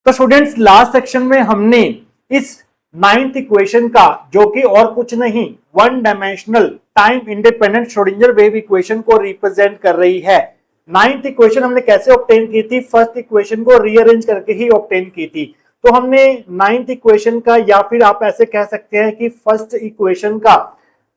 तो students last section में हमने इस नाइन्थ इक्वेशन का, जो कि और कुछ नहीं one dimensional time independent Schrodinger wave equation को रिप्रेजेंट कर रही है। नाइन्थ इक्वेशन हमने कैसे ऑब्टेन की थी? फर्स्ट इक्वेशन को रीअरेंज करके ही ऑब्टेन की थी। तो हमने नाइन्थ इक्वेशन का, या फिर आप ऐसे कह सकते हैं कि फर्स्ट इक्वेशन का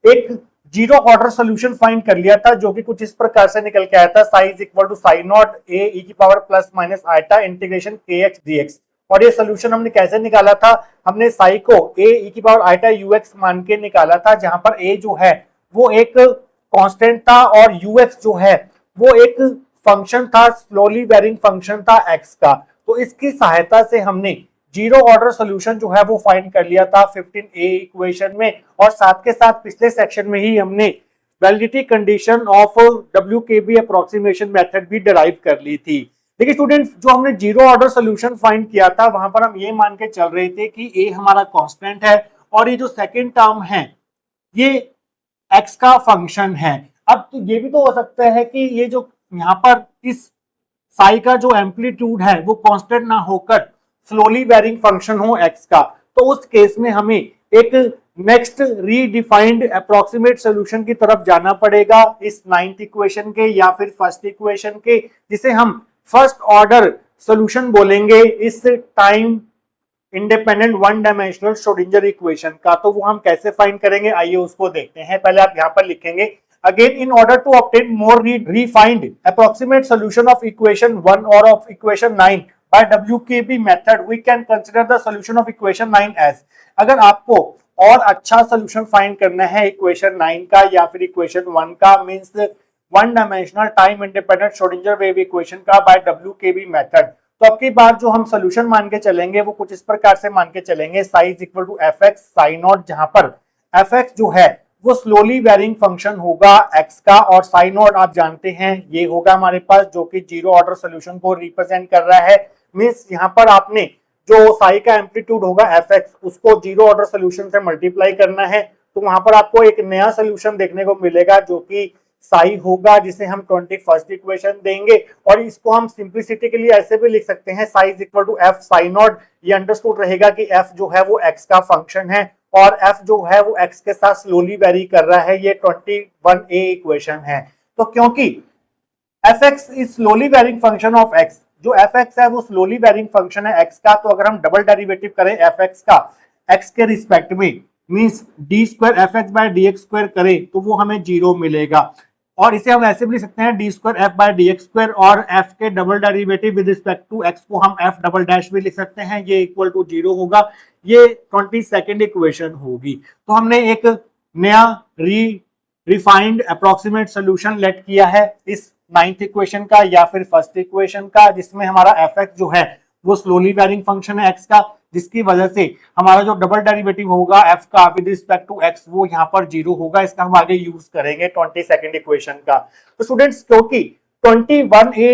एक जीरो ऑर्डर सोल्यूशन फाइंड कर लिया था, जो कि कुछ इस प्रकार से निकल के आया था, psi is equal to psi naught a e की power plus minus iota integration के एक्स डी एक्स। और ये सोल्यूशन हमने कैसे निकाला था? हमने साई को ए ई की पावर आइटा यूएक्स मान के निकाला था, जहां पर ए जो है वो एक कांस्टेंट था और यूएक्स जो है वो एक फंक्शन था, स्लोली वेरिंग फंक्शन था एक्स का। तो इसकी सहायता से हमने जीरो ऑर्डर सोल्यूशन जो है वो फाइंड कर लिया था 15A इक्वेशन में। और साथ के साथ पिछले सेक्शन में ही हमने validity condition of WKB approximation method भी डिराइव कर ली थी। देखिए स्टूडेंट्स, जो हमने जीरो ऑर्डर सोल्यूशन फाइंड किया था वहां पर हम ये मान के चल रहे थे कि ए हमारा कांस्टेंट है और ये जो सेकंड टर्म है ये एक्स का फंक्शन है। अब तो ये भी तो हो सकता है कि ये जो यहाँ पर इस साई का जो एम्पलीट्यूड है वो कांस्टेंट ना होकर स्लोली वेरिंग फंक्शन हो एक्स का। तो उस केस में हमें एक नेक्स्ट रीडिफाइंड अप्रोक्सीमेट सोल्यूशन की तरफ जाना पड़ेगा इस नाइन्थ इक्वेशन के या फिर फर्स्ट इक्वेशन के, जिसे हम फर्स्ट ऑर्डर सोल्यूशन बोलेंगे इस time independent one dimensional Schrodinger equation का। तो वो हम कैसे फाइंड करेंगे, आइए उसको देखते हैं। पहले आप यहाँ पर लिखेंगे, again in order to obtain more refined approximate solution of equation 1 or of equation 9 by WKB method we can consider the solution of equation 9 as। अगर आपको और अच्छा सोल्यूशन फाइंड करना है इक्वेशन 9 का या फिर इक्वेशन 1 का, means one dimensional time independent Schrodinger wave equation का बाय WKB मेथड, तो अब की बार जो हम सोल्यूशन मान के चलेंगे वो कुछ इस प्रकार से मान के चलेंगे, psi is equal to F X psi naught, जहां पर एफ एक्स जो है वो स्लोली वेरिंग फंक्शन होगा एक्स का और साई नॉट आप जानते हैं ये होगा हमारे पास, जो कि जीरो ऑर्डर सोल्यूशन को रिप्रेजेंट कर रहा है। मींस यहाँ पर आपने जो साई का एम्पलीट्यूड होगा एफ एक्स उसको जीरो ऑर्डर सोल्यूशन से मल्टीप्लाई करना है, तो वहां पर आपको एक नया सोल्यूशन देखने को मिलेगा जो कि साई होगा, जिसे हम 21st इक्वेशन देंगे। और इसको हम सिंप्लिसिटी के लिए ऐसे भी लिख सकते हैं, psi is equal to F psi naught. ये अंडरस्टूड रहेगा कि एफ जो है वो एक्स का फंक्शन है और एफ जो है वो एक्स के साथ स्लोली वेरी कर रहा है, ये 21A इक्वेशन है। तो क्योंकि F X is slowly varying function of X, जो एफ एक्स है वो स्लोली वेरिंग फंक्शन है एक्स का, तो अगर हम डबल डेरिवेटिव करें एफ एक्स का एक्स के रिस्पेक्ट में, means D square F X by D x square करें तो वो हमें जीरो मिलेगा। और इसे हम ऐसे भी लिख सकते हैं D square F by D x square, और एफ के double derivative with respect to X को हम एफ डबल डैश भी लिख सकते हैं, ये इक्वल टू जीरो होगा। ये 22nd इक्वेशन होगी। तो हमने एक नया रिफाइंड अप्रोक्सीमेट सोल्यूशन लेट किया है इस नाइन्थ इक्वेशन का या फिर फर्स्ट इक्वेशन का, जिसमें हमारा एफ एक्स जो है वो स्लोली वेरिंग फंक्शन है एक्स का, जिसकी वजह से हमारा जो डबल डेरिवेटिव होगा एफ का विद रिस्पेक्ट टू एक्स वो यहाँ पर जीरो होगा। इसका हम आगे यूज करेंगे 22nd इक्वेशन का। तो स्टूडेंट्स, क्योंकि 21A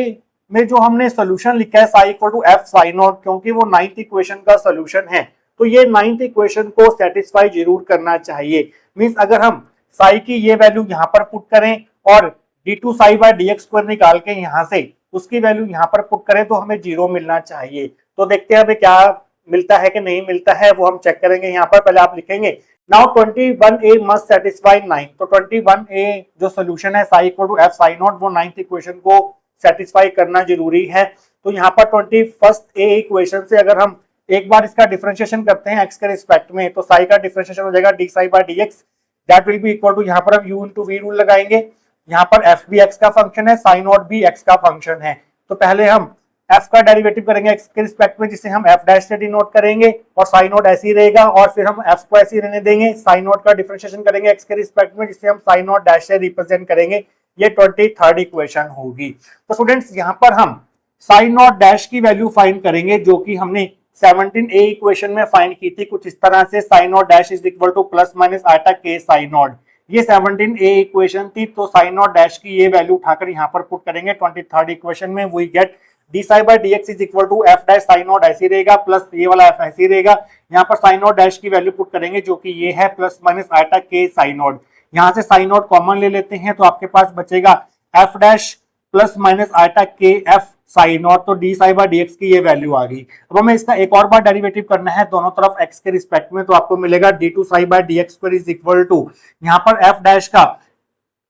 में जो हमने सोल्यूशन लिखा है psi equal to F psi naught, क्योंकि वो नाइन्थ इक्वेशन का सोल्यूशन है, तो ये नाइन्थ इक्वेशन को सेटिस्फाई जरूर करना चाहिए। मींस अगर हम साई की ये वैल्यू यहाँ पर पुट करें और d2 psi by dx square निकाल के यहाँ से उसकी वैल्यू यहाँ पर पुट करें तो हमें जीरो मिलना चाहिए। तो देखते हैं हमें क्या मिलता है कि नहीं मिलता है, वो हम चेक करेंगे। यहाँ पर पहले आप लिखेंगे नाउ 21A मस्ट सेटिस्फाई 9। तो 21A जो सोल्यूशन है psi equal to F psi naught वो नाइन्थ इक्वेशन को सेटिस्फाई करना जरूरी है। तो यहाँ पर 21A इक्वेशन से अगर हम एक बार इसका डिफरेंशिएशन करते हैं एक्स के रिस्पेक्ट में, तो साई का डिफरेंशिएशन हो जाएगा D psi by D X, that will be equal to, यहाँ पर हम u इंटू वी रूल लगाएंगे। यहाँ पर f भी x का फंक्शन है, साई नॉट भी x का फंक्शन है। तो पहले हम f का डेरिवेटिव करेंगे x के रिस्पेक्ट में, जिसे हम f डैश से डिनोट करेंगे, और साई नॉट ऐसे ही रहेगा, और फिर हम f को ऐसे ही रहने देंगे। साई नॉट का डिफरेंशिएशन करेंगे x के रिस्पेक्ट में, जिसे हम साई नॉट डैश से रिप्रेजेंट करेंगे। ये 23rd इक्वेशन होगी। तो स्टूडेंट्स, यहाँ पर हम साई नॉट डैश की वैल्यू फाइंड करेंगे, जो कि हमने 17A इक्वेशन में फाइंड की थी कुछ इस तरह से, Sai not dash is equal two plus minus आटा के साई नॉट। ये 17A इक्वेशन थी, तो साई नॉट डैश की ये वैल्यू उठाकर यहाँ पर पुट करेंगे 23rd इक्वेशन में। We get D psi by D X is equal to F dash psi naught ऐसे रहेगा, प्लस ये वाला एफ ऐसे रहेगा। यहाँ पर साई नॉट डैश की वैल्यू पुट करेंगे, जो कि ये है प्लस माइनस आटा के साई नॉट। यहाँ से साई नॉट कॉमन ले लेते हैं, तो आपके पास बचेगा f dash plus minus iota k f psi naught, तो d psi by D x की ये वैल्यू आ गई। अब हमें इसका एक और बार डेरिवेटिव करना है दोनों तरफ एक्स के रिस्पेक्ट में, तो आपको मिलेगा d two psi by D x square is equal to, यहाँ पर एफ डैश का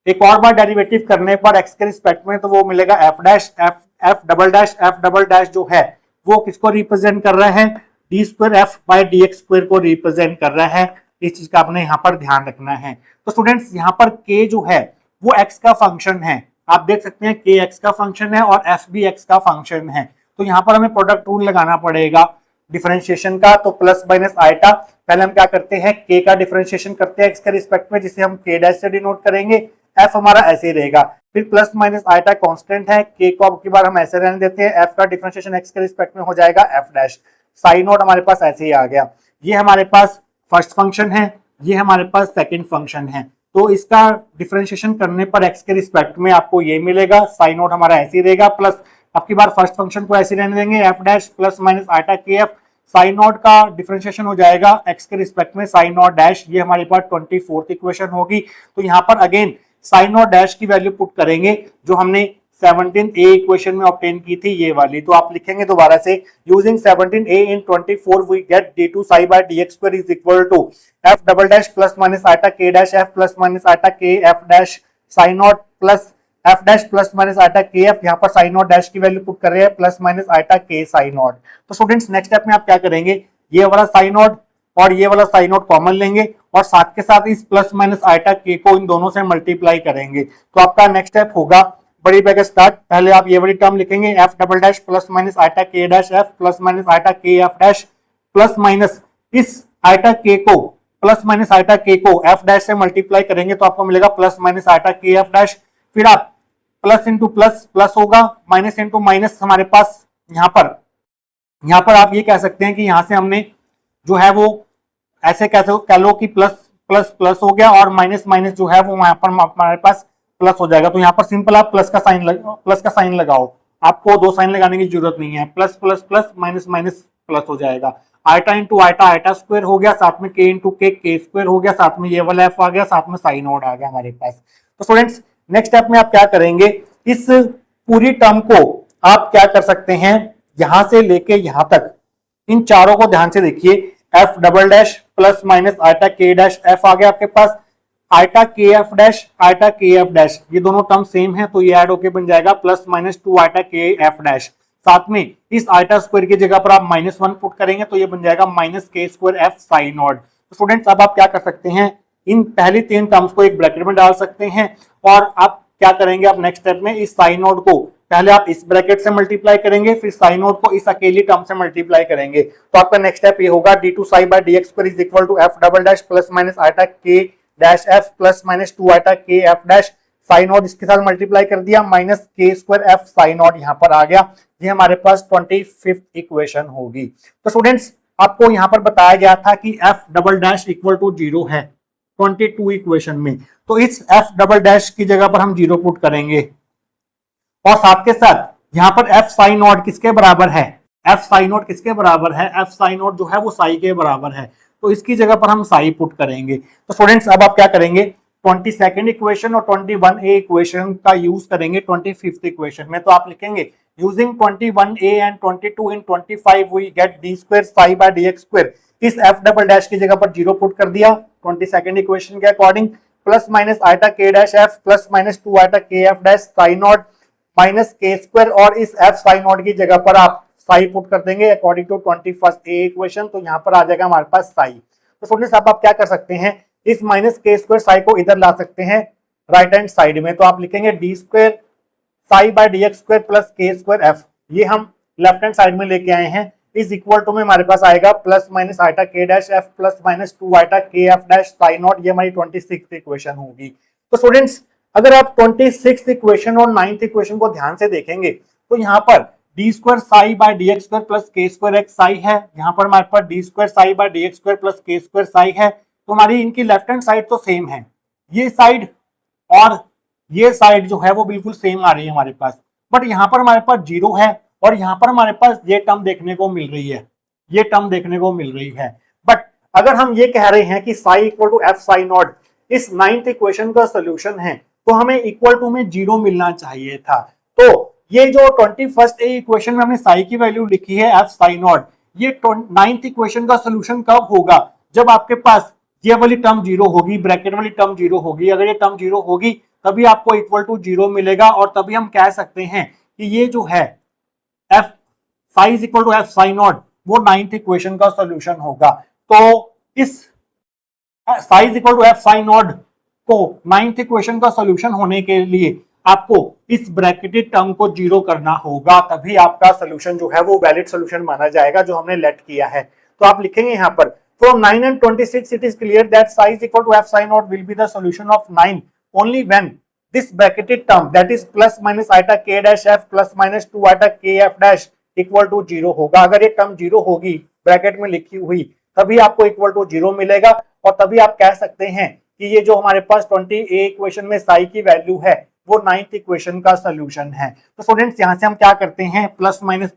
एक और बार डेरिवेटिव करने पर एक्स के रिस्पेक्ट में, तो वो मिलेगा f dash f double dash जो है वो किसको रिप्रेजेंट कर रहा है, d square F by D x square को रिप्रेजेंट कर रहा है। इस चीज का आपने यहाँ पर ध्यान रखना है। तो स्टूडेंट्स यहाँ पर k जो है वो x का फंक्शन है, आप देख सकते हैं k x का फंक्शन है और f भी x का फंक्शन है। तो यहाँ पर हमें प्रोडक्ट रूल लगाना पड़ेगा डिफरेंशिएशन का। तो प्लस माइनस आयटा, पहले हम क्या करते हैं k का डिफरेंशिएशन करते हैं x के रिस्पेक्ट में, जिसे हम k डैश से डिनोट करेंगे, f हमारा ऐसे ही रहेगा। फिर प्लस माइनस आयटा कांस्टेंट है, k को अब की बार हम ऐसे रहने देते हैं, f का डिफरेंशिएशन x के रिस्पेक्ट में हो जाएगा f डैश, साइन नोट हमारे पास ऐसे ही आ गया। ये हमारे पास फर्स्ट फंक्शन है, ये हमारे पास सेकंड फंक्शन है। तो इसका डिफरेंशिएशन करने पर x के रिस्पेक्ट में आपको ये मिलेगा, साइन नोट हमारा ऐसे ही रहेगा, प्लस आपकी बार फर्स्ट फंक्शन को ऐसे रहने देंगे, f dash plus minus iota k f, psi naught का डिफरेंशिएशन हो जाएगा x के रिस्पेक्ट में साइन नोट डैश, ये हमारे पास 24th इक्वेशन होगी। तो यहाँ पर अगेन साइन नोट डैश की वैल्यू पुट करेंगे जो हमने 17a इक्वेशन में ऑब्टेन की थी, ये वाली। तो आप लिखेंगे दोबारा से, using 17a in 24 we get d2 psi by dx square is equal to f double dash plus minus iota k dash f plus minus iota k f dash psi naught plus f dash plus minus iota k f, यहाँ पर psi naught dash की value put कर रहे हैं plus minus iota k psi naught. तो students next step में आप क्या करेंगे, ये वाला साइन नॉट और ये वाला साइन नॉट कॉमन लेंगे और साथ के साथ इस प्लस माइनस आयटा k को इन दोनों से मल्टीप्लाई करेंगे। तो आपका नेक्स्ट स्टेप होगा बड़ी ब्रैकेट स्टार्ट, पहले आप ये वाली टर्म लिखेंगे f double dash plus minus iota k dash f plus minus iota k f dash, plus minus इस आयटा k को प्लस माइनस आयटा k को f डैश से मल्टीप्लाई करेंगे तो आपको मिलेगा plus minus iota k f dash. फिर आप प्लस इंटू प्लस प्लस होगा, माइनस इंटू माइनस हमारे पास यहाँ पर आप ये कह सकते हैं कि यहाँ से हमने जो है वो ऐसे कह लो कि प्लस प्लस प्लस हो गया और माइनस माइनस जो है वो वहां पर हमारे पास प्लस हो जाएगा। तो यहाँ पर सिंपल आप प्लस का साइन लगाओ, आपको दो साइन लगाने की जरूरत नहीं है, plus plus plus minus minus plus हो जाएगा। Eta into eta eta square हो गया, साथ में k इंटू के स्क्वायर हो गया, साथ में ये वाला f आ गया, साथ में साइन ओड आ गया हमारे पास। तो स्टूडेंट्स नेक्स्ट स्टेप में आप क्या करेंगे, इस पूरी टर्म को आप क्या कर सकते हैं, यहां से लेके यहां तक इन चारों को ध्यान से देखिए, f double dash plus minus iota k dash f आ गया आपके पास, iota k f dash iota k f dash, ये दोनों टर्म सेम है तो ये ऐड होके बन जाएगा plus minus 2 eta k f dash. साथ में इस आयटा स्क्वायर की जगह पर आप -1 पुट करेंगे तो ये बन जाएगा माइनस के स्क्वायर एफ साइन नॉट। तो स्टूडेंट्स अब आप क्या कर सकते हैं, इन पहली तीन टर्म्स को एक ब्रैकेट में डाल सकते हैं और आप क्या करेंगे, आप नेक्स्ट स्टेप में इस साइन नॉट को पहले आप इस ब्रैकेट से मल्टीप्लाई करेंगे, फिर साइन नॉट को इस अकेली टर्म से मल्टीप्लाई करेंगे। तो आपका नेक्स्ट स्टेप ये होगा d2 psi by dx square is equal to f double dash plus minus iota k dash f plus minus 2 iota k f dash, psi naught इसके साथ मल्टीप्लाई कर दिया, minus k square f psi naught यहाँ पर आ गया। ये हमारे पास 25th equation होगी। तो स्टूडेंट्स आपको यहाँ पर बताया गया था कि f double dash equal to 0 है 22 इक्वेशन में, तो इस f डबल डैश की जगह पर हम 0 पुट करेंगे और साथ के साथ यहाँ पर f साइन नॉट किसके बराबर है, f साइन नॉट किसके बराबर है, f साइन नॉट जो है वो साई के बराबर है, तो इसकी जगह पर हम साई पुट करेंगे। तो स्टूडेंट्स अब आप क्या करेंगे, 22nd इक्वेशन और 21a इक्वेशन का यूज करेंगे 25th इक्वेशन में। तो आप लिखेंगे using 21a and 22 in 25 we get d square psi by dx square, इस f डबल डैश की जगह पर 0 पुट कर दिया 22nd इक्वेशन के according, plus minus iota k dash f plus minus 2 iota k f dash psi not minus k square, और इस f psi not की जगह पर आप साई पुट कर देंगे according to 21st A equation, तो यहाँ पर आ जाएगा हमारे पास साई। तो स्टूडेंट्स अब आप क्या कर सकते हैं, इस माइनस के स्क्वायर साई को इधर ला सकते हैं राइट हैंड साइड में, तो आप लिखेंगे d square psi by D x square plus k square f, ये हम लेफ्ट हैंड साइड में लेके आए हैं, इज इक्वल टू में हमारे पास आएगा प्लस माइनस आयटा के dash f plus minus 2 eta k f dash psi not, ये हमारी 26th इक्वेशन होगी। तो स्टूडेंट्स अगर आप 26th इक्वेशन और 9th इक्वेशन को ध्यान से देखेंगे तो यहाँ पर d square psi by D x square plus k square x psi है, यहाँ पर हमारे पास d square psi by D x square plus k square psi है, तो हमारी इनकी लेफ्ट हैंड साइड तो सेम है, ये साइड और ये साइड जो है वो बिल्कुल सेम आ रही है हमारे पास, बट यहाँ पर हमारे पास 0 है और यहाँ पर हमारे पास ये टर्म देखने को मिल रही है, ये टर्म देखने को मिल रही है। बट अगर हम ये कह रहे हैं कि psi equal to F psi naught इस 9th इक्वेशन का सोल्यूशन है, तो हमें इक्वल टू में 0 मिलना चाहिए था, तो ये जो 21st इक्वेशन में हमने साई की वैल्यू लिखी है एफ साई नॉट, ये 9th इक्वेशन का सोल्यूशन कब होगा? जब आपके पास ये वाली टर्म जीरो होगी, ब्रैकेट वाली टर्म जीरो होगी। अगर ये टर्म जीरो होगी तभी आपको इक्वल टू जीरो मिलेगा, और तभी हम कह सकते हैं कि ये जो है f psi is equal to F psi naught वो 9th इक्वेशन का सोल्यूशन होगा। तो इस psi is equal to F psi naught को 9th इक्वेशन का सोल्यूशन होने के लिए आपको इस ब्रैकेटेड टर्म को जीरो करना होगा, तभी आपका सोल्यूशन जो है वो वैलिड सोल्यूशन माना जाएगा जो हमने लेट किया है। तो आप लिखेंगे यहाँ पर from 9 and 26 it is clear that psi is equal to f psi naught will be the solution of 9 only when this bracketed term that is plus minus iota k dash f plus minus 2 iota k f dash equal to 0 होगा। अगर ये term zero होगी bracket में लिखी हुई तभी आपको equal to zero मिलेगा, और तभी आप कह सकते हैं कि ये जो हमारे पास 20 इक्वेशन में साई की वैल्यू है वो 9th इक्वेशन का सोल्यूशन है। तो स्टूडेंट्स यहाँ से हम क्या करते हैं, प्लस माइनस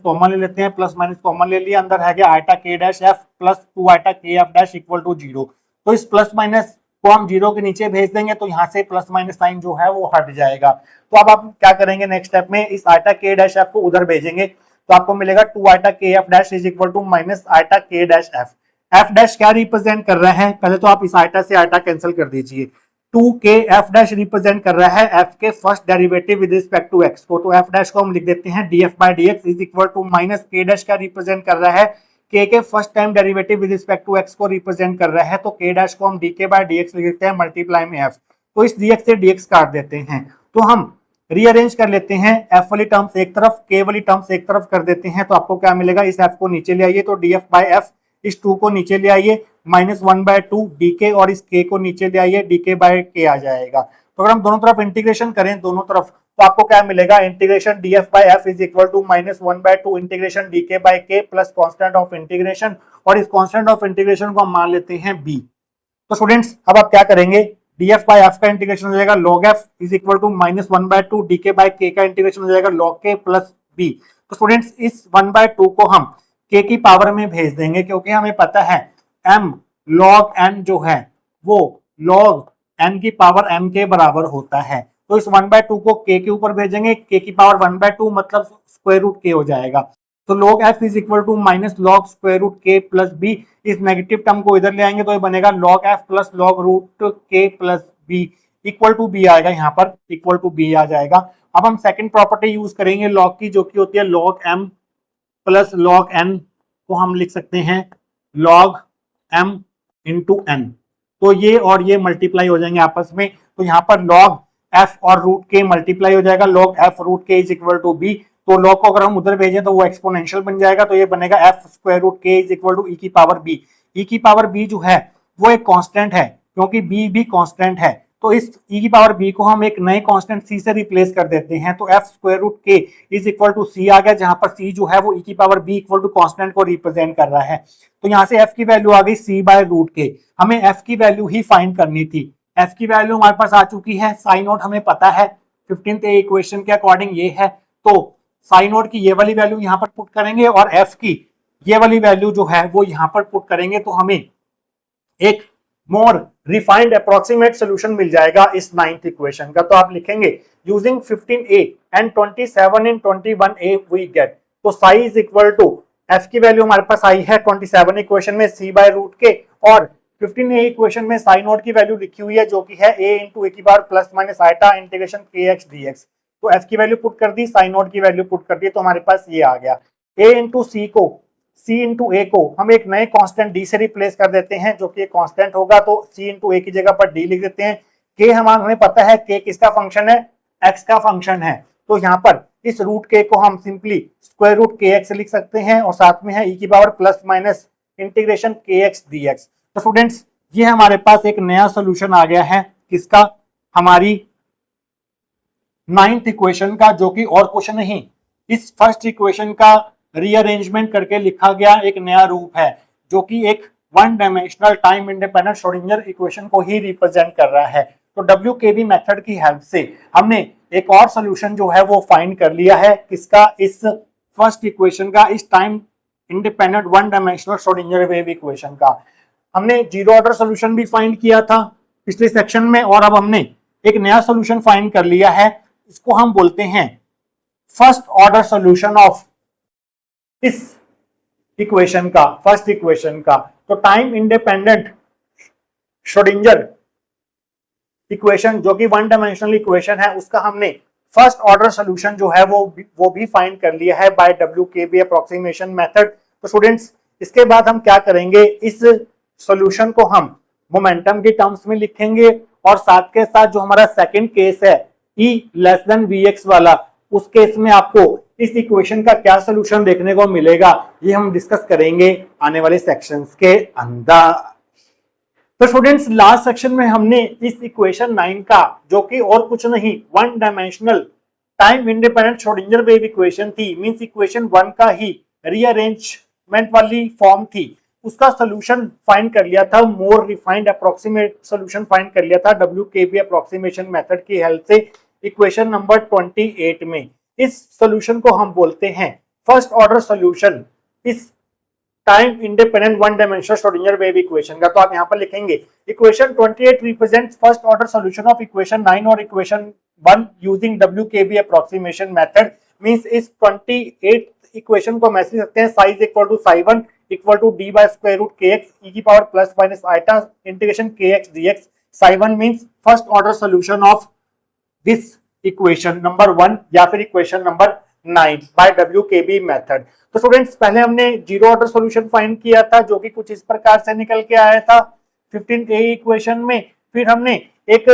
कॉमन ले लेते हैं। प्लस माइनस कॉमन ले लिया, अंदर है गया iota k dash f plus 2 iota k f dash equal to zero. तो इस प्लस माइनस को हम जीरो के नीचे भेज देंगे तो यहाँ से प्लस माइनस साइन जो है वो हट जाएगा। तो अब आप क्या करेंगे, नेक्स्ट स्टेप में इस आइटा के डैश एफ को उधर भेजेंगे तो आपको मिलेगा 2 iota k f dash is equal to minus iota k dash f. F dash क्या रिप्रेजेंट कर रहा है, पहले तो आप इस आइटा से आइटा कैंसिल कर दीजिए। 2k f डैश रिप्रेजेंट कर रहा है f के first derivative with respect to x को, तो f डैश को हम लिख देते हैं df by dx is equal to minus k dash का रिप्रेजेंट कर रहा है k के first time derivative with respect to x को रिप्रेजेंट कर रहा है, तो k डैश को हम dk बाय dx लिख देते हैं मल्टीप्लाई में f। तो इस dx से dx काट देते हैं, तो हम रीअरेंज कर लेते हैं, f वाली टर्म्स एक तरफ k वाली टर्म्स एक तरफ कर देते हैं। तो आपको क्या मिलेगा, इस f को नीचे ले आइए तो df बाय f, इस 2 को नीचे ले आइए माइनस 1/2 dk, और इस k को नीचे ले आइए dk बाय k आ जाएगा। तो अगर हम दोनों तरफ इंटीग्रेशन करें दोनों तरफ तो आपको क्या मिलेगा, integration df by f is equal to minus 1/2 integration dk by k plus constant of integration, और इस कांस्टेंट ऑफ इंटीग्रेशन को हम मान लेते हैं b। तो स्टूडेंट्स अब आप क्या करेंगे, df बाय f का इंटीग्रेशन हो जाएगा log f is equal to minus 1/2 dk by k का इंटीग्रेशन हो जाएगा log k प्लस b। तो स्टूडेंट्स इस 1/2 को हम k की पावर में भेज देंगे, क्योंकि हमें पता है m log n जो है वो log n की पावर m के बराबर होता है। तो इस 1/2 को k के ऊपर भेजेंगे, k की पावर 1/2 मतलब स्क्वायर रूट k हो जाएगा। तो log f is equal to minus log square root k plus b। इस नेगेटिव टर्म को इधर ले आएंगे तो ये बनेगा log f plus log root k plus b equal to b आएगा, यहाँ पर इक्वल टू b आ जाएगा। अब हम सेकंड प्रॉपर्टी यूज करेंगे log की, जो कि होती है log m plus log n को हम लिख सकते हैं log m इंटू n। तो ये और ये मल्टीप्लाई हो जाएंगे आपस में, तो यहाँ पर log f और रूट के मल्टीप्लाई हो जाएगा, log f रूट के इज इक्वल टू b। तो log को अगर हम उधर भेजें तो वो एक्सपोनेंशियल बन जाएगा, तो ये बनेगा f स्क्वायर रूट के इज इक्वल टू e की पावर b। e की पावर b जो है वो एक कांस्टेंट है, क्योंकि b भी कांस्टेंट है, तो इस e की पावर b को हम एक नए कांस्टेंट c से रिप्लेस कर देते हैं। तो f square root k is equal to c आ गया, जहां पर c जो है वो e की power b equal to constant को रिप्रेजेंट कर रहा है। तो यहाँ से f की वैल्यू आ गई c बाय रूट k। हमें f की वैल्यू ही फाइंड करनी थी, f की वैल्यू हमारे पास आ चुकी है, साइन नोट हमें पता है 15th इक्वेशन के अकॉर्डिंग ये है। तो साइन नोट की ये वाली वैल्यू यहाँ पर पुट करेंगे और f की ये वाली वैल्यू जो है वो यहाँ पर पुट करेंगे, तो हमें एक मोर रिफाइंड अप्रोक्सीमेट सोल्यूशन मिल जाएगा इस 9th इक्वेशन का। तो आप लिखेंगे using 15a and 27 in 21a we get. तो psi is equal to f की वैल्यू हमारे पास आई है 27 इक्वेशन में c बाय रूट के, और 15a इक्वेशन में साइन नोट की वैल्यू लिखी हुई है जो कि है a इंटू ए की power plus minus iota integration kx dx। तो f की वैल्यू पुट कर दी, साइन नोट की वैल्यू पुट कर दी, तो हमारे पास ये आ गया। a इंटू सी को c इंटू ए को हम एक नए कांस्टेंट d से रिप्लेस कर देते हैं, जो कि कांस्टेंट होगा, तो c इंटू ए की जगह पर d लिख देते हैं। k हमें पता है k किसका फंक्शन है, x का फंक्शन है, तो यहाँ पर इस रूट k को हम सिंपली स्क्वायर रूट kx लिख सकते हैं, और साथ में है e की power plus minus integration kx dx। तो स्टूडेंट्स ये हमारे पास एक नया सोल्यूशन आ गया है किसका, हमारी 9th इक्वेशन का, जो कि और कुछ नहीं इस फर्स्ट इक्वेशन का रीअरेंजमेंट करके लिखा गया एक नया रूप है, जो कि एक one dimensional time independent Schrodinger equation को ही रिप्रेजेंट कर रहा है। तो WKB मेथड की हेल्प से हमने एक और सोल्यूशन जो है वो फाइंड कर लिया है किसका, इस फर्स्ट इक्वेशन का, इस time independent one dimensional Schrodinger wave equation का। हमने जीरो ऑर्डर सोल्यूशन भी फाइंड किया था पिछले सेक्शन में, और अब हमने एक नया सोल्यूशन फाइंड कर लिया है, इसको हम बोलते हैं फर्स्ट ऑर्डर सॉल्यूशन ऑफ इस इक्वेशन का, फर्स्ट इक्वेशन का, तो टाइम इंडिपेंडेंट श्रोडिंगर इक्वेशन जो कि वन डायमेंशनल इक्वेशन है, उसका हमने फर्स्ट ऑर्डर सॉल्यूशन जो है वो भी फाइंड कर लिया है बाय WKB अप्रोक्सीमेशन मेथड। तो स्टूडेंट्स इसके बाद हम क्या करेंगे, इस सॉल्यूशन को हम मोमेंटम के टर्म्स में लिखेंगे और साथ के साथ जो हमारा सेकंड केस है E लेस देन Vx वाला, उस केस में आपको इस इक्वेशन का क्या सॉल्यूशन देखने को मिलेगा ये हम डिस्कस करेंगे आने वाले सेक्शंस के अंदर। तो स्टूडेंट्स लास्ट सेक्शन में हमने इस इक्वेशन 9 का, जो कि और कुछ नहीं one dimensional time independent Schrodinger wave equation थी, मींस इक्वेशन 1 का ही रीअरेंजमेंट वाली फॉर्म थी, उसका सॉल्यूशन फाइंड कर लिया था, मोर रिफाइंड अप्रोक्सीमेट सॉल्यूशन फाइंड कर लिया था WKB अप्रोक्सीमेशन मेथड की हेल्प से इक्वेशन नंबर 28 में। इस सॉल्यूशन को हम बोलते हैं फर्स्ट ऑर्डर सॉल्यूशन इस time independent one dimensional Schrodinger wave equation का। तो आप यहां पर लिखेंगे equation 28 represents first order solution of equation 9 और equation 1 using WKB approximation method. Means इस 28 इक्वेशन को हम ऐसे लिख सकते हैं, psi is equal to psi 1 equal to d by square root kx e की power plus minus iota integration kx dx। Psi 1 means first order solution of this equation number 1 या फिर equation number 9 by WKB method. तो students पहले हमने zero order solution find किया था, जो कि कुछ इस प्रकार से निकल के आया था 15A इक्वेशन में। फिर हमने एक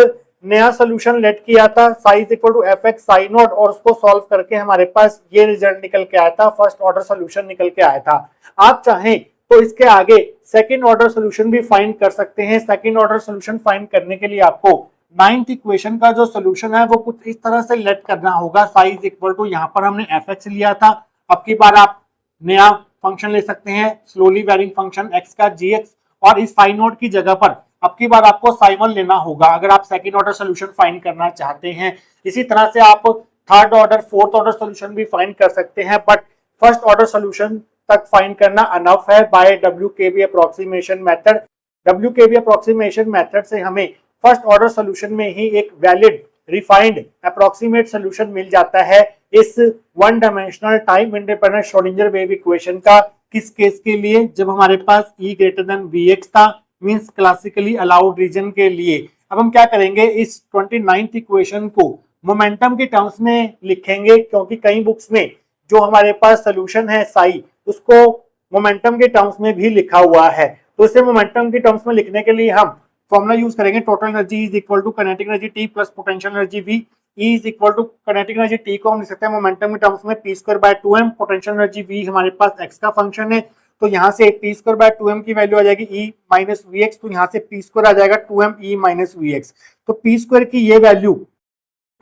नया सॉल्यूशन लेट किया था psi is equal to fx psi naught, और उसको सॉल्व करके हमारे पास ये रिजल्ट निकल के आया था, फर्स्ट ऑर्डर सॉल्यूशन निकल के आया था। आप चाहें तो इसके आगे सेकंड ऑर्डर सॉल्यूशन भी फाइंड कर सकते हैं। सेकंड ऑर्डर सॉल्यूशन फाइंड करने के लिए आपको 9th इक्वेशन का जो सॉल्यूशन है वो कुछ इस तरह से लेट करना होगा, साइज इक्वल टू, यहाँ पर हमने fx लिया था, अब की बार आप नया फंक्शन ले सकते हैं स्लोली वेरिंग फंक्शन x का gx, और इस साई नोट की जगह पर अब की बार आपको साई 1 लेना होगा अगर आप सेकंड ऑर्डर सॉल्यूशन फाइंड करना चाहते हैं। इसी तरह से आप third order fourth order solution भी फाइंड कर सकते हैं, बट फर्स्ट ऑर्डर सॉल्यूशन तक फाइंड करना अनफ है by WKB approximation method. WKB approximation method से हमें फर्स्ट ऑर्डर सॉल्यूशन में ही एक वैलिड रिफाइंड अप्रोक्सीमेट सॉल्यूशन मिल जाता है इस one dimensional time independent Schrodinger wave equation का। किस केस के लिए, जब हमारे पास E ग्रेटर देन Vx था, मींस क्लासिकली अलाउड रीजन के लिए। अब हम क्या करेंगे, इस 29th इक्वेशन को मोमेंटम के टर्म्स में लिखेंगे, क्योंकि कई बुक्स में जो हमारे पास सॉल्यूशन है साई, उसको मोमेंटम के टर्म्स में भी लिखा हुआ है। तो इसे मोमेंटम के टर्म्स में लिखने के लिए हम फॉर्मूला यूज करेंगे, total energy is equal to kinetic energy T plus potential energy V। E is equal to kinetic energy T को हम लिख सकते हैं मोमेंटम के टर्म्स में p square by 2m, potential energy V हमारे पास x का फंक्शन है, तो यहाँ से p स्क्वायर बाय 2m की वैल्यू आ जाएगी E माइनस Vx, तो यहाँ से p स्क्वायर आ जाएगा 2m E माइनस Vx। तो p स्क्वायर की ये value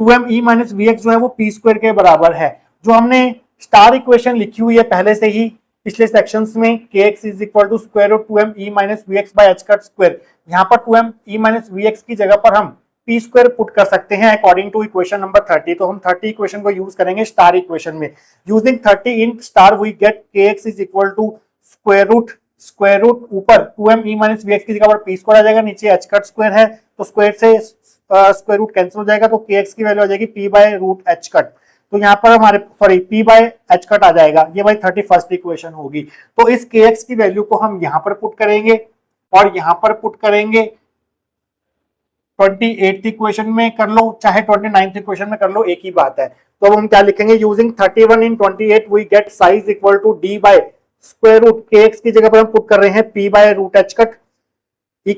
2m E minus Vx जो है वो p स्क्वायर के बराबर है। जो हमने स्टार इक्वेशन लिखी हुई है पहले से ही पिछले सेक्शंस में, kx is equal to square root 2m E minus Vx by h cut square, यहाँ पर 2m E माइनस Vx की जगह पर हम p स्क्वायर पुट कर सकते हैं अकॉर्डिंग टू इक्वेशन नंबर 30। तो हम 30 इक्वेशन को यूज करेंगे स्टार इक्वेशन में। Using 30 in star we get kx is equal to square root ऊपर 2m E माइनस Vx की जगह पर p स्क्वायर आ जाएगा, नीचे h कट स्क्वायर है तो स्क्वायर से स्क्वायर रूट कैंसिल हो जाएगा, तो kx की वैल्यू आ जाएगी p by root h cut. तो यहाँ पर हमारे p बाय h कट आ जाएगा, ये भाई 31st इक्वेशन होगी। तो इस kx की वैल्यू को हम यहाँ पर पुट करेंगे और यहाँ पर पुट करेंगे 28th इक्वेशन में कर लो चाहे 29th इक्वेशन में कर लो, एक ही बात है। तो अब हम क्या लिखेंगे, using 31 in 28 we get psi is equal to d by square root kx की जगह पर हम पुट कर रहे हैं p by root h cut e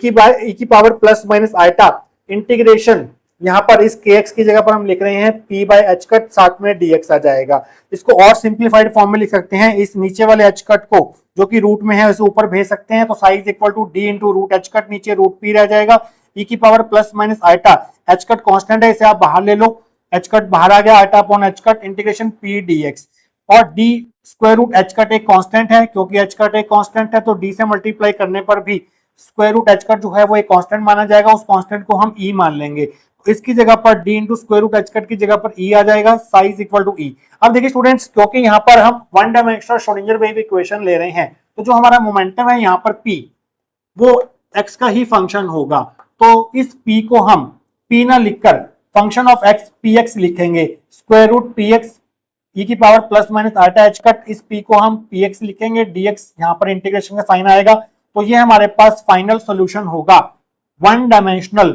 की power plus minus iota integration, यहाँ पर इस kx की जगह पर हम लिख रहे हैं p बाय h कट, साथ में dx आ जाएगा। इसको और सिंप्लीफाइड फॉर्म में लिख सकते हैं, इस नीचे वाले h कट को जो कि रूट में है उसे ऊपर भेज सकते हैं, तो psi is equal to d into root h cut, नीचे रूट p रह जाएगा, e की power plus minus iota, h cut constant है इसे आप बाहर ले लो, h कट बाहर आ गया, iota upon h cut integration p dx, और d square root h cut एक कांस्टेंट है, क्योंकि h कट एक कांस्टेंट है तो d से मल्टीप्लाई करने पर भी स्क्वायर रूट h कट जो है वो एक कांस्टेंट माना जाएगा, उस कांस्टेंट को हम e मान लेंगे। तो इसकी जगह पर d into square root h cut की जगह पर e आ जाएगा, साइज इक्वल टू e। अब देखिए स्टूडेंट्स, क्योंकि यहाँ पर हम one dimensional Schrodinger wave equation ले रहे हैं, तो जो हमारा मोमेंटम है यहाँ पर p वो x का ही फंक्शन होगा, तो इस p को हम p ना लिखकर फंक्शन ऑफ x px लिखेंगे, स्क्वायर रूट px ई की पावर प्लस माइनस आटा एच कट, इस पी को हम पी एक्स लिखेंगे, डीएक्स यहाँ पर इंटीग्रेशन का साइन आएगा। तो ये हमारे पास फाइनल सोल्यूशन होगा one dimensional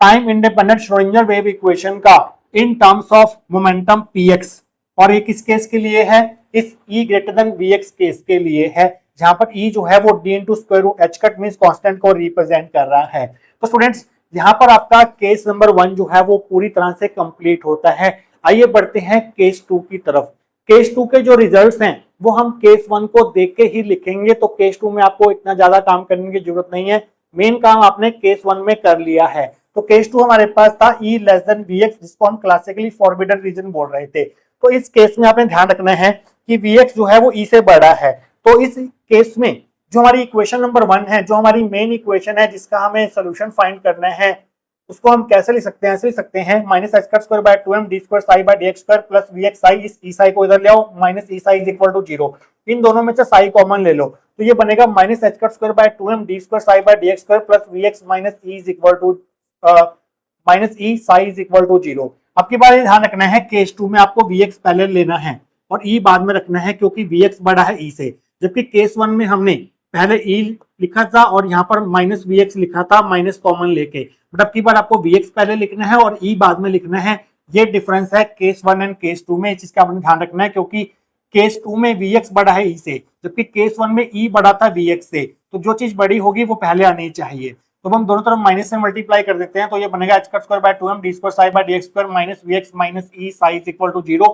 time independent Schrodinger wave equation का in terms of momentum px। और ये किस केस के लिए है? इस E greater than Vx case के लिए है, जहां पर E जो है वो d into square root h cut means constant को रिप्रेजेंट कर रहा है। तो स्टूडेंट्स यहाँ पर आपका केस नंबर 1 जो है वो पूरी तरह से कंप्लीट होता है। आइए बढ़ते हैं केस 2 की तरफ। केस 2 के जो रिजल्ट्स हैं वो हम केस 1 को देख के ही लिखेंगे, तो केस 2 में आपको इतना ज्यादा काम करने की जरूरत नहीं है, मेन काम आपने केस 1 में कर लिया है। तो केस 2 हमारे पास था E लेस देन Vx, जिसको हम क्लासिकली फॉरबिडन रीजन बोल रहे थे। तो इस केस में आपने ध्यान रखना है कि Vx जो है वो E से बड़ा है। तो इस केस में जो हमारी इक्वेशन नंबर 1 है, जो हमारी मेन इक्वेशन है जिसका हमें सोल्यूशन फाइंड करना है, उसको हम कैसे लिख सकते हैं? ऐसे लिख सकते हैं minus h cut square by 2m d square psi by dx square plus vx psi, इस ई साई को इधर ले आओ, minus e psi is equal to 0। इन दोनों में से साई कॉमन ले लो, तो ये बनेगा minus h cut square by 2m d square psi by dx square plus vx minus e is equal to minus e psi is equal to 0। अब की बार ध्यान रखना है केस 2 में आपको vx पहले लेना है और e बाद में रखना है, क्योंकि vx बड़ा है e से, जबकि केस 1 में हमने पहले e लिखा था और यहाँ पर माइनस vx लिखा था माइनस कॉमन लेके। बट अब की बार आपको vx पहले लिखना है और e बाद में लिखना है। ये डिफरेंस है केस 1 एंड केस 2 में, इस चीज का आपने ध्यान रखना है, क्योंकि केस 2 में vx बड़ा है e से, जबकि केस 1 में e बड़ा था vx से। तो जो चीज बड़ी होगी वो पहले आनी चाहिए। तो हम दोनों तरफ माइनस से मल्टीप्लाई कर देते हैं, तो ये बनेगा h cut square by 2m d square psi by dx square minus vx minus e psi is equal to 0।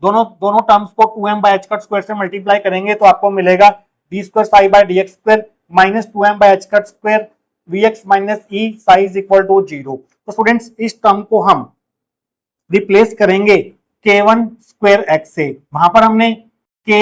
दोनों टर्म्स को 2m by h cut square से मल्टीप्लाई करेंगे तो आपको मिलेगा d square psi by dx square minus 2m by h cut square vx minus e psi is equal to 0। तो students इस term को हम रिप्लेस करेंगे k1 स्क्वायर x से। वहां पर हमने k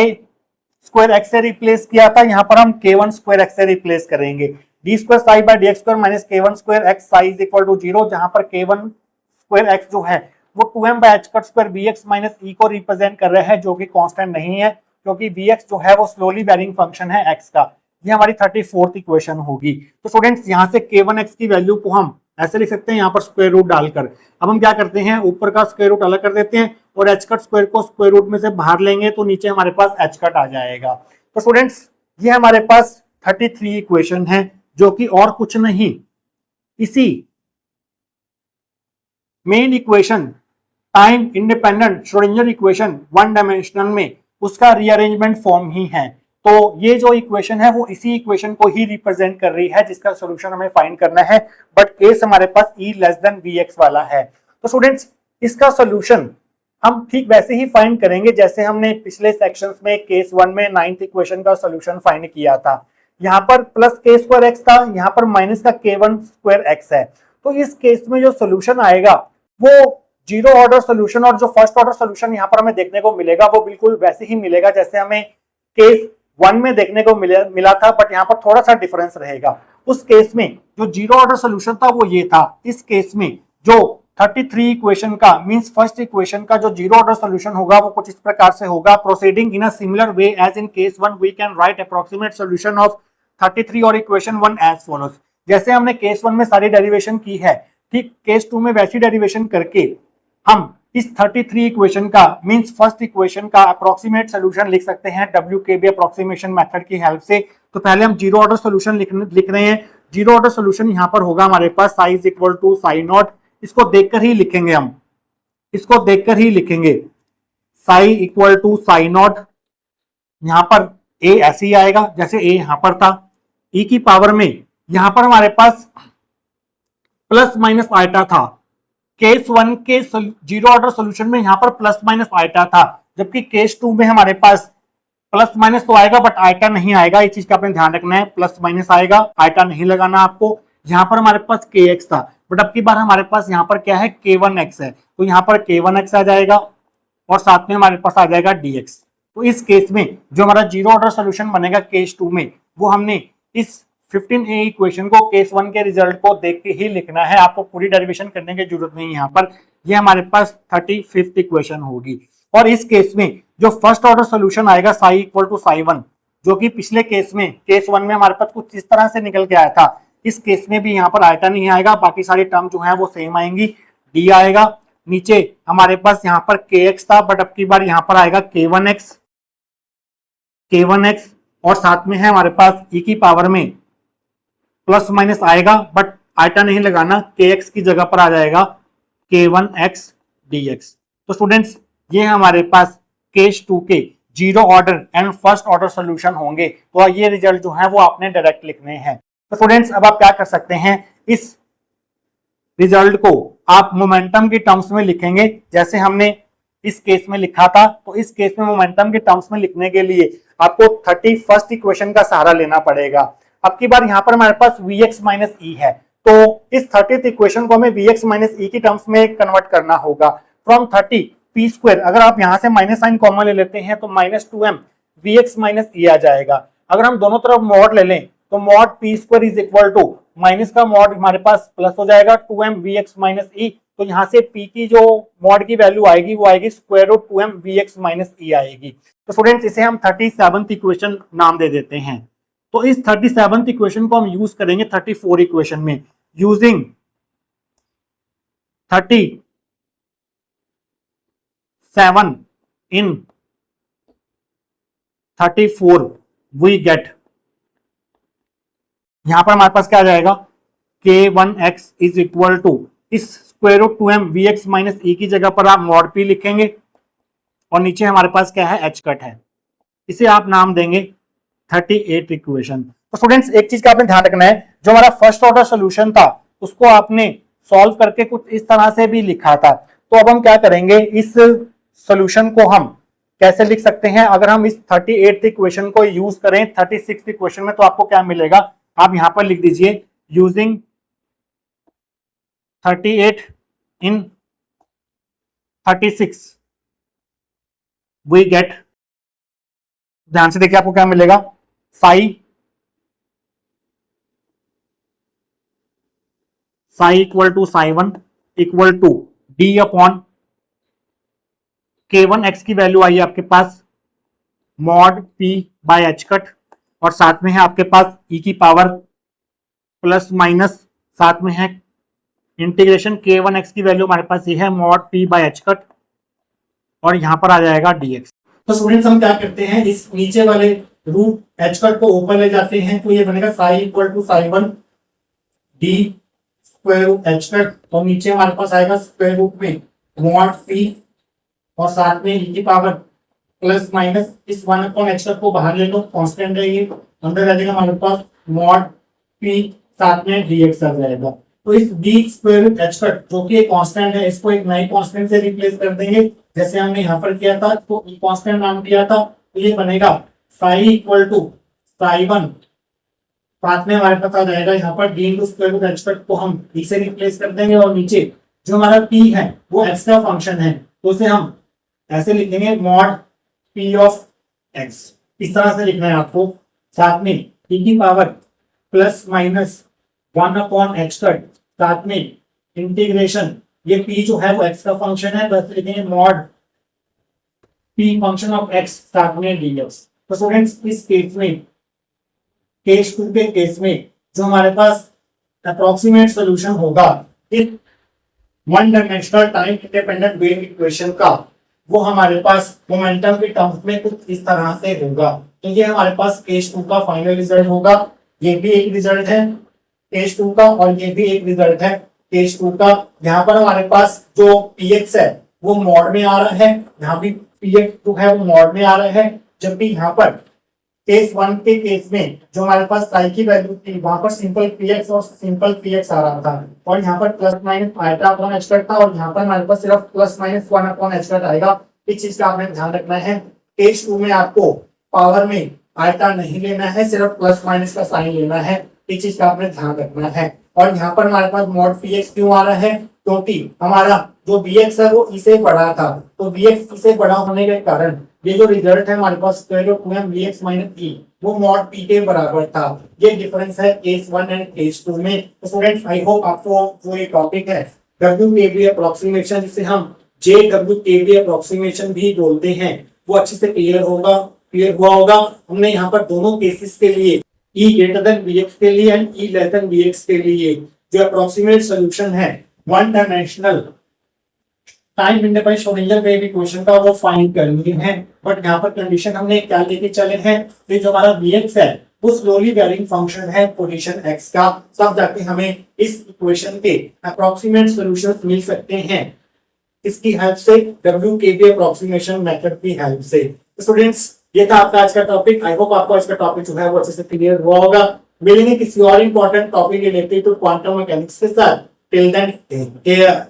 स्क्वायर x से रिप्लेस किया था, यहाँ पर हम k1 स्क्वायर x से रिप्लेस करेंगे। D square psi by dx square minus k1 square x psi is equal to 0, जहां पर k1 स्क्वायर x जो है वो 2m by h cut square vx minus e को रिप्रेजेंट कर रहा है, जो कि कांस्टेंट नहीं है, क्योंकि vx जो है वो स्लोली वेरिंग फंक्शन है x का। ये हमारी 34th इक्वेशन होगी। तो स्टूडेंट्स यहाँ से k1x की वैल्यू को हम ऐसे लिख सकते हैं, यहाँ पर स्क्वायर रूट डालकर। अब हम क्या करते हैं, ऊपर का स्क्वायर रूट अलग कर देते हैं और एच कट स्क्वायर को स्क्वायर रूट में से बाहर लेंगे, तो नीचे हमारे पास एच कट आ जाएगा। तो स्टूडेंट्स ये हमारे पास 33 इक्वेशन है, जो कि और कुछ नहीं, इसी main equation time independent Schrodinger equation one dimensional में उसका रीअरेंजमेंट फॉर्म ही है। तो ये जो इक्वेशन है वो इसी इक्वेशन को ही रिप्रेजेंट कर रही है, जिसका सॉल्यूशन हमें फाइंड करना है। बट केस हमारे पास E लेस देन Vx वाला है। तो स्टूडेंट्स इसका सॉल्यूशन हम ठीक वैसे ही फाइंड करेंगे जैसे हमने पिछले सेक्शंस में केस 1 में 9th इक्वेशन का सॉल्यूशन फाइंड किया था। यहाँ पर प्लस k स्क्वायर x था, यहाँ पर माइनस का k1 स्क्वायर x है। तो इस केस में जो सॉल्यूशन आएगा वो जीरो ऑर्डर सॉल्यूशन और जो फर्स्ट ऑर्डर सॉल्यूशन यहाँ पर हमें देखने को मिलेगा वो बिल्कुल वैसे ही मिलेगा जैसे हमें केस 1 में देखने को मिला था, बट यहाँ पर थोड़ा सा डिफरेंस रहेगा। उस केस में जो जीरो ऑर्डर सॉल्यूशन था वो ये था। इस केस में जो 33 इक्वेशन का मींस फर्स्ट इक्वेशन का जो जीरो ऑर्डर सॉल्यूशन होगा वो कुछ इस प्रकार से होगा। Proceeding in a similar way as in case 1 we can write approximate solution of 33 और इक्वेशन 1 एज फॉलोज। जैसे हमने केस 1 में सारी डेरिवेशन की है, ठीक केस 2 में वैसी डेरिवेशन करके हम इस 33 इक्वेशन का मींस फर्स्ट इक्वेशन का अप्रोक्सीमेट सॉल्यूशन लिख सकते हैं WKB अप्रोक्सीमेशन मेथड की हेल्प से। तो पहले हम जीरो ऑर्डर सॉल्यूशन लिख रहे हैं। जीरो ऑर्डर सॉल्यूशन यहाँ पर होगा हमारे पास psi is equal to psi naught. इसको देखकर ही लिखेंगे, हम इसको देखकर ही लिखेंगे psi equal to psi naught. यहाँ पर ए ऐसे ही आएगा जैसे ए यहाँ पर था। ई की पावर में यहाँ पर हमारे पास प्लस माइनस आइटा था। केस 1 के जीरो ऑर्डर सॉल्यूशन में यहाँ पर प्लस माइनस आइटा था, जबकि केस 2 में हमारे पास प्लस माइनस तो आएगा बट आइटा नहीं आएगा। इस चीज का आपने ध्यान रखना है, प्लस माइनस आएगा, आइटा नहीं लगाना आपको। यहाँ पर हमारे पास kx था, बट अब की बार हमारे पास यहाँ पर क्या है, k1x है, तो यहाँ पर k1x आ जाएगा और साथ में हमारे पास आ जाएगा dx। तो इस केस में जो हमारा जीरो ऑर्डर सॉल्यूशन बनेगा केस 2 में, वो हमने इस 15a इक्वेशन को केस 1 के रिजल्ट को देख के ही लिखना है। आपको पूरी डेरिवेशन करने की जरूरत नहीं है। यहाँ पर ये हमारे पास 35th इक्वेशन होगी। और इस केस में जो फर्स्ट ऑर्डर सॉल्यूशन आएगा साई इक्वल टू साई 1, जो कि पिछले केस में केस 1 में हमारे पास कुछ इस तरह से निकल के आया था, इस केस में भी यहाँ पर आइटा नहीं आएगा, बाकी सारी टर्म जो है वो सेम आएंगी। डी आएगा, नीचे हमारे पास यहाँ पर kx था, बट अब की बार यहाँ पर आएगा k1x और साथ में है हमारे पास e की पावर में प्लस माइनस आएगा, बट आइटा नहीं लगाना, kx की जगह पर आ जाएगा k1x dx। तो स्टूडेंट्स ये हमारे पास केस 2 के zero order and first order solution होंगे। तो ये रिजल्ट जो है वो आपने डायरेक्ट लिखने हैं। तो स्टूडेंट्स अब आप क्या कर सकते हैं, इस रिजल्ट को आप मोमेंटम की टर्म्स में लिखेंगे जैसे हमने इस केस में लिखा था। तो इस केस में मोमेंटम के टर्म्स में लिखने के लिए आपको 31st इक्वेशन का सहारा लेना पड़ेगा। अब की बार यहाँ पर हमारे पास vx माइनस ई है, तो इस 30th इक्वेशन को हमें vx माइनस ई की टर्म्स में कन्वर्ट करना होगा। फ्रॉम 30 पी स्क्वायर, अगर आप यहाँ से माइनस साइन कॉमन ले लेते हैं तो -2m vx माइनस ई आ जाएगा। अगर हम दोनों तरफ मॉड ले लें तो mod p square is equal to minus का मॉड हमारे पास प्लस हो जाएगा 2m vx माइनस ई। तो यहाँ से p की जो मॉड की वैल्यू आएगी वो आएगी square root 2m vx minus e आएगी। तो स्टूडेंट्स इसे हम 37th इक्वेशन नाम दे देते हैं। तो इस 37th इक्वेशन को हम यूज करेंगे 34 इक्वेशन में। यूजिंग 37 इन 34 वी गेट, यहां पर हमारे पास क्या आ जाएगा, k1x इज इक्वल टू इस square root 2m vx minus e की जगह पर आप मॉड p लिखेंगे और नीचे हमारे पास क्या है, h कट है। इसे आप नाम देंगे 38 इक्वेशन। तो स्टूडेंट्स एक चीज का आपने ध्यान रखना है, जो हमारा फर्स्ट ऑर्डर सोल्यूशन था उसको आपने सॉल्व करके कुछ इस तरह से भी लिखा था। तो अब हम क्या करेंगे, इस सोल्यूशन को हम कैसे लिख सकते हैं, अगर हम इस 38th इक्वेशन को यूज करें 36th इक्वेशन में तो आपको क्या मिलेगा, आप यहां पर लिख दीजिए यूजिंग 38 इन 36 वी गेट, ध्यान से देखिए आपको क्या मिलेगा, साई इक्वल टू साई1 equal to d upon k1x की वैल्यू आई है आपके पास mod p by h cut और साथ में है आपके पास e की पावर प्लस माइनस, साथ में है इंटीग्रेशन k1x की वैल्यू हमारे पास ये है mod p by h cut और यहां पर आ जाएगा dx। तो स्टूडेंट्स हम क्या करते हैं, इस नीचे वाले रूट h कट को ऊपर ले जाते हैं तो ये बनेगा साई इक्वल टू साई1 d square root h cut और नीचे हमारे पास आएगा स्क्वायर रूट में मॉड p और साथ में e की पावर प्लस माइनस, इस 1/h कट को बाहर ले लो, कांस्टेंट है ये, अंदर रह जाएगा हमारे पास मॉड p साथ में dx आ जाएगा। तो इस d square root h cut जो कि एक कांस्टेंट है, इसको एक नई कांस्टेंट से रिप्लेस कर देंगे जैसे हमने यहाँ पर किया था, तो कांस्टेंट नाम दिया था। तो ये बनेगा साई इक्वल टू साई1, साथ में हमारे पास आ जाएगा यहाँ पर d into square root h cut को हम d से रिप्लेस कर देंगे और नीचे जो हमारा p है वो x का फंक्शन है, तो उसे हम ऐसे लिखेंगे मॉड p ऑफ x, इस तरह से लिखना है आपको। साथ में e की power plus minus 1/h cut, साथ में इंटीग्रेशन, ये p जो है वो x का फंक्शन है, बस लिखेंगे mod p function of x साथ में dx। तो स्टूडेंट्स इस केस में, केस 2 के केस में जो हमारे पास अप्रोक्सीमेट सॉल्यूशन होगा इस one dimensional time independent wave equation का, वो हमारे पास मोमेंटम के टर्म्स में कुछ इस तरह से होगा। तो ये हमारे पास केस 2 का फाइनल रिजल्ट होगा। ये भी एक रिजल्ट है केस 2 का और ये भी एक रिजल्ट है केस 2 का। यहाँ पर हमारे पास जो px है वो मॉड में आ रहा है, यहाँ भी px है वो मॉड में आ रहा है, जबकि यहाँ पर केस 1 के केस में जो हमारे पास साई की वैल्यू थी वहां पर सिंपल px और सिंपल px आ रहा था और यहाँ पर plus minus iota upon h cut था और यहाँ पर हमारे पास सिर्फ प्लस माइनस 1/h कट आएगा। इस चीज का आपने ध्यान रखना है। केस 2 में आपको पावर में आइटा नहीं लेना है, सिर्फ प्लस माइनस का साइन लेना है, इस चीज का आपने ध्यान रखना है। और यहाँ पर हमारे पास मॉड px क्यों आ रहा है, क्योंकि हमारा जो bx है वो इसे बड़ा था, तो bx इसे बड़ा होने के कारण ये जो रिजल्ट है हमारे पास square root 2m vx minus e वो मॉड p के बराबर था। ये डिफरेंस है केस 1 एंड केस 2 में। तो स्टूडेंट्स आई होप आपको जो ये टॉपिक है WKB अप्रोक्सीमेशन, जिसे हम JWKB अप्रोक्सीमेशन भी बोलते हैं, वो अच्छे से क्लियर हुआ होगा। हमने यहाँ पर दोनों केसेस के लिए E greater than Vx के लिए and E less than Vx के लिए जो अप्रोक्सीमेट सोल्यूशन है one dimensional time independent Schrodinger wave equation का वो फाइंड करनी है। बट यहाँ पर कंडीशन हमने क्या लेके चले हैं, तो जो हमारा Vx है वो स्लोली वेरिंग फंक्शन है पोजीशन x का, तब जाके हमें इस इक्वेशन के अप्रोक्सीमेट सॉल्यूशंस मिल सकते हैं इसकी हेल्प से, WKB अप्रोक्सीमेशन मेथड की हेल्प से। स्टूडेंट्स ये था आपका आज का टॉपिक। आई होप आपको आज का टॉपिक जो है वो अच्छे से क्लियर हुआ होगा। मिलेंगे किसी और important topic related to quantum mechanics के साथ। Till then take care.